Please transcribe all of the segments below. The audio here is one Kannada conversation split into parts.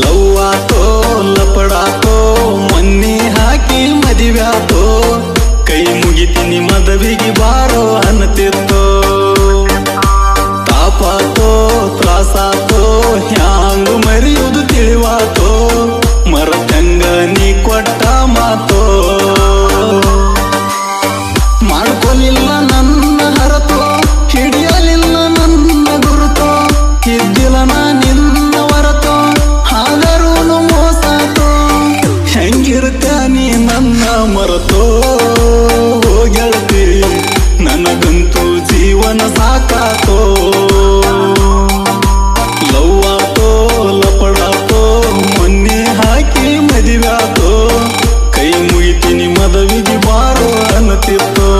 ಲವ್ವಾತೋ ಲಪಡಾತೋ ಮೊನ್ನೆ ಹಾಕಿ ಮದಿವ್ಯಾತೋ ಕೈ ಮುಗಿತೀನಿ ಮದವಿಗೆ ಬಾರೋ ಅನ್ನತಿತ್ತೋ ತಾಪಾತೋ ತ್ರಾಸಾತೋ ಹ್ಯಾಂಗ ಮರಿಯುವುದು ತಿಳಿವಾತೋ ಮರತಂಗ ನೀ ಕೊಟ್ಟ ಮಾತೋ ಮಾಡ್ಕೊಲಿಲ್ಲ ನನ್ನ ಹರತೋ ಹಿಡಿಯಲಿಲ್ಲ ನನ್ನ ಗುರುತೋ ಇದ್ದಿಲ್ಲ ನಾ ನಿನ್ನ ಹೊರತೋ ಆದರೂನು ಮೋಸಾತೋ ಹೆಂಗಿರುತ್ತ ನೀ ನನ್ನ ಮರತೋ ಗೆಳತಿ ನನಗಂತೂ ಜೀವನ ಸಾಕಾತೋ ಲವ್ವಾತೋ ಲಪಡಾತೋ ಮೊನ್ನೆ ಹಾಕಿ ಮದಿವ್ಯಾತೋ ಕೈ ಮುಗಿತೀನಿ ಮದವಿಗೆ ಬಾರೋ ಅನ್ನತಿತ್ತೋ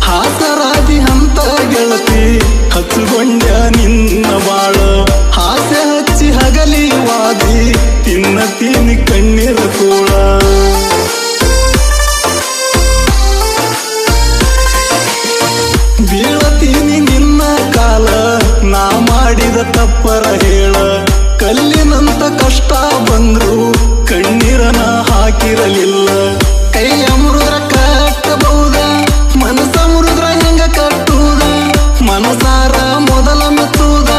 ಹಾಸರಾದಿ ಹಂತ ಗೆಳತಿ ಹಚ್ಚುಕೊಂಡ ನಿನ್ನ ಬಾಳ ಹಾಸೆ ಹಚ್ಚಿ ಹಗಲಿ ವಾದಿ ತಿನ್ನತೀನಿ ಕಣ್ಣೀರ ಕೂಳ ಬೀಳತೀನಿ ನಿನ್ನ ಕಾಲ ನಾ ಮಾಡಿದ ತಪ್ಪರ ಹೇಳ ಕಲ್ಲಿನಂತ ಕಷ್ಟ ಬಂದ್ರು ಕಣ್ಣೀರನ ಹಾಕಿರಲಿಲ್ಲ ಕೈ ಅಮೃದ್ರ ಕಟ್ಟಬಹುದ ಮನಸ ಮುರುದ್ರ ಹೆಂಗ ಕಟ್ಟುದ ಮನಸಾರ ಮೊದಲ ಮೆಚ್ಚುದ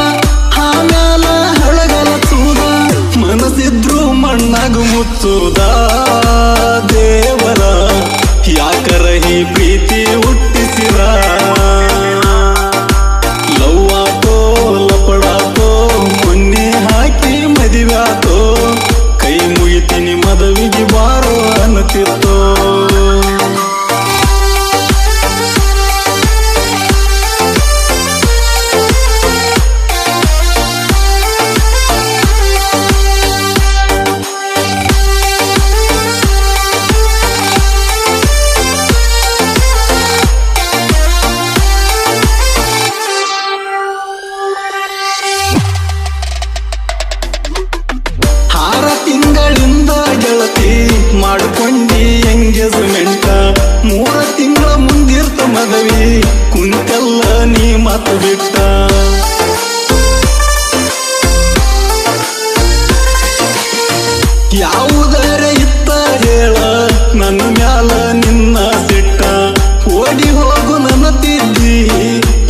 ಆಮ್ಯಾಲ ಹಳಗಲಚುದ ಮನಸ್ಸಿದ್ರು ಮಣ್ಣಾಗ ಮುಚ್ಚುದ ದೇವರ ಯಾಕರ ಈ ಪ್ರೀತಿ ಹುಟ್ಟಿಸಿರ ಲವ್ವಾತೋ ಲಪಡಾತೋ ಮೊನ್ನೆ ಹಾಕಿ ಮದಿವ್ಯಾತೋ ಕೈ ಮುಗಿತೀನಿ ಮದವಿಗೆ ಬಾರೋ ಅನ್ನತಿತ್ತೋ ತಿಂಗಳಿಂದ ಗೆಳತಿ ಮಾಡ್ಕೊಂಡಿ ಎಂಗೇಜ್ಮೆಂಟ 3 ತಿಂಗಳ ಮುಂದಿರ್ತ ಮದವಿ ಕುಂತೆಲ್ಲ ನೀ ಮಾತು ಬಿಟ್ಟ ಯಾವುದರ ಇತ್ತ ಹೇಳ ನನ್ನ ಮ್ಯಾಲ ನಿನ್ನ ಸಿಟ್ಟ ಓಡಿ ಹೋಗು ನನ್ನ ತಿದ್ದಿ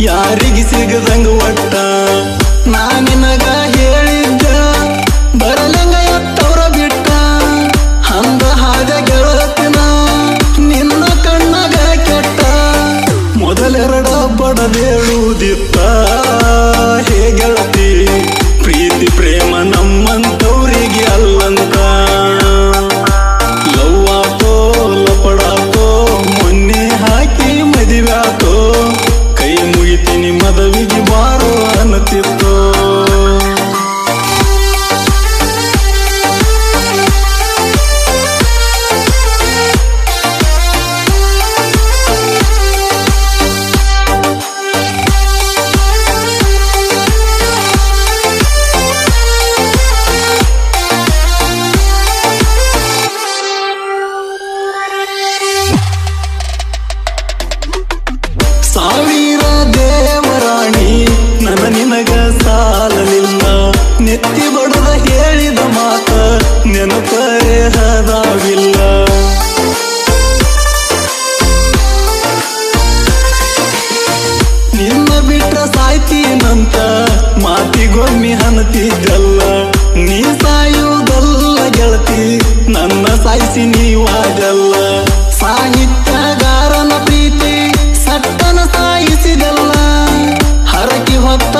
ಯಾರಿಗೆ ಸಿಗದಂಗ ಒಟ್ಟ ನಾ ನಿನಗ ಹೇಳಿದ್ದ ಬರಲಂಗ ಎತ್ತವ್ರ ಬಿಟ್ಟ ಅಂದ ಹಾಗೆ ಗೆಳತಿನ ನಿನ್ನ ಕಣ್ಣಾಗ ಕೆಟ್ಟ ಮೊದಲೆರಡ ಬಡದೇಳುವುದಿತ್ತ ಹೇ ಗೆಳತಿ ಪ್ರೀತಿ ಪ್ರೇಮ ನಮ್ಮಂತವ್ರಿಗೆ ಅಲ್ಲಂತ ಲವ್ವಾತೋ ಲಪಡಾತೋ ಮೊನ್ನೆ ಹಾಕಿ ಮದಿವ್ಯಾತೋ ಕೈ ಮುಗಿತೀನಿ ಮದವಿಗೆ ಬಾರೋ ಅನ್ನತಿತ್ತೋ ಸಾವಿರ ದೇವರಾಣಿ ನನ್ನ ನಿನಗ ಸಾಲಲಿಲ್ಲ ನೆತ್ತಿ ಬಡದ ಹೇಳಿದ ಮಾತ ನೆನಪರೆ ಹದಾವಿಲ್ಲ ನಿನ್ನ ಬಿಟ್ರ ಸಾಯ್ತೀನಂತ ಮಾತಿಗೊಮ್ಮೆ ಹನತಿದ್ದಲ್ಲ ನೀ ಸಾಯುವುದಲ್ಲ ಗೆಳತಿ ನನ್ನ ಸಾಯಿಸಿ ನೀವಾಗಲ್ಲ ಸಾಹಿತ್ಯಗಾರನ ಪ್ರೀತಿ ಸಟ್ಟನ ಸಾಯಿಸಿದಲ್ಲ ಹರಕಿ ಹೊತ್ತ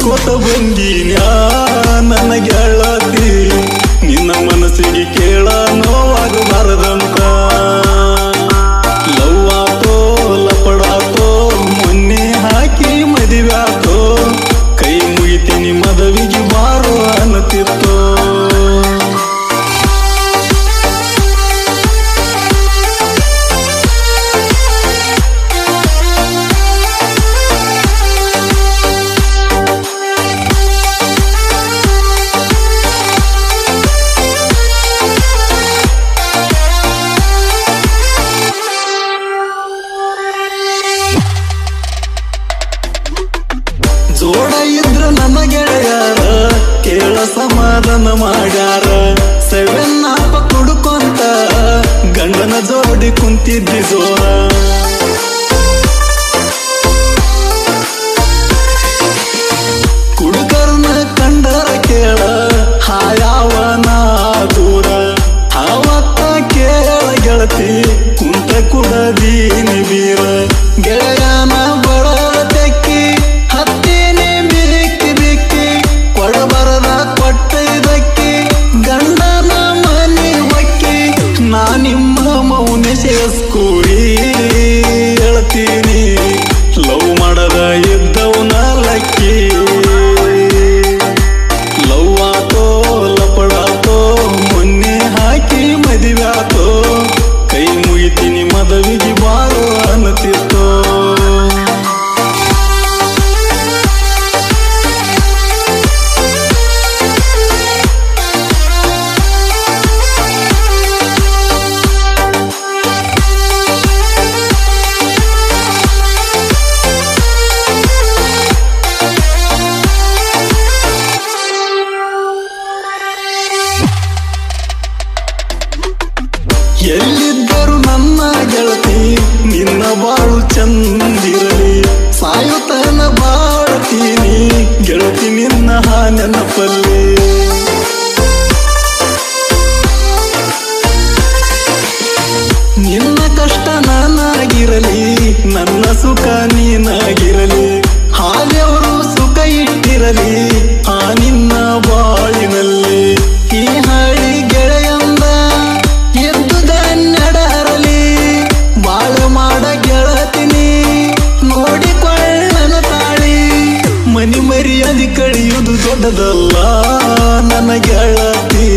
ಅನ್ಕೋತ ಬಂದೀನ್ಯಾ ನನ್ನ ಗೆಳತಿ ನಿನ್ನ ಮನಸ್ಸಿಗೆ ಕೇಳ ನೋವಾಗಬಾರದಂತ ಲವ್ ಆತೋ ಲಪಡಾತೋ ಮೊನ್ನೆ ಹಾಕಿ ಮದುವ್ಯಾತೋ ಕೈ ಮುಗಿತೀನಿ ಮದುವೆಗೆ ಬಾರೋ ಅನ್ನತಿತ್ತೋ ಜೋಡ ಇದ್ರ ನನ್ನ ಗೆಳೆಯಾರ ಕೇಳ ಸಮಾಧಾನ ಮಾಡ್ಯಾರ 7 ಅಪ್ಪ ಕುಡ್ಕೊಂತ ಗಂಡನ ಜೋಡಿ ಕುಂತಿದ್ದಿ ಜೋರ ಕುಡುಕರ್ನ ಕಂಡರ ಕೇಳ ಹಾಯಾವನ ದೂರ ಅವತ್ತ ಕೇಳ ಗೆಳತಿ ಕುಂತ ಕುಡದೀನಿ ವೀರ ಗೆಳೆಯನ ಬಡದ ತೆಕ್ಕಿ ಹತ್ತೇನೆ ಬಿಕ್ಕಿ ಬಿಕ್ಕಿ ಕೊಡಬರದ ಕೊಟ್ಟ ಇದಕ್ಕಿ ಗಂಡನ ಮನೆ ಒಕ್ಕಿ ನಾ ನಿಮ್ಮ ಮೌನ ಸೇಸ್ಕೂಡಿ ಹೇಳ್ತೀನಿ ಲವ್ ಮಾಡದ ಇದ್ದವನ ಲಕ್ಕಿ ಲವ್ ಆತೋ ಲಪಡಾತೋ ಮೊನ್ನೆ ಹಾಕಿ ಮದುವ್ಯಾತೋ ಕೈ ಮುಗಿತೀನಿ ಮದುವೆಗೆ ಬಾರೋ ಅನ್ನತಿತ್ತೋ ಎಲ್ಲಿದ್ದರು ನನ್ನ ಗೆಳತಿ ನಿನ್ನ ಬಾಳು ಚಂದಿರಲಿ ಸಾಯುತನ ಬಾಳ್ತೀನಿ ಗೆಳತಿ ನಿನ್ನ ನೆನಪಲ್ಲಿ ನಿನ್ನ ಕಷ್ಟ ನಾನಾಗಿರಲಿ ನನ್ನ ಸುಖ ನೀನಾಗಿರಲಿ ಹಾಲೆಯವರು ಸುಖ ಇಟ್ಟಿರಲಿ ಆ ನಿನ್ನ ಬಾಳಿನಲ್ಲಿ ಈ ಹಳಿ ಗೆಳೆಯಂದ ಎದ್ದುದನ್ನಡರಲಿ ಬಾಳ ಮಾಡ ಗೆಳತಿನಿ ನೋಡಿಕೊಳ್ಳನ ತಾಳಿ ಮನಿ ಮರ್ಯಾದೆ ಕಳಿಯುವುದು ದೊಡ್ಡದಲ್ಲ ನನ್ನ ಗೆಳತಿ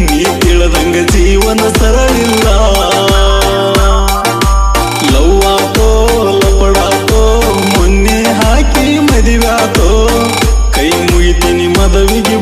ನೀ ತಿಳಿದಂಗ ಜೀವನ ಸರಳಿಲ್ಲ ಲವ್ ಆತೋ ಲಪಡಾತೋ ಮೊನ್ನೆ ಹಾಕಿ ಮದುವ್ಯಾತೋ ಕೈ ಮುಗಿತೀನಿ ಮದುವೆಗೆ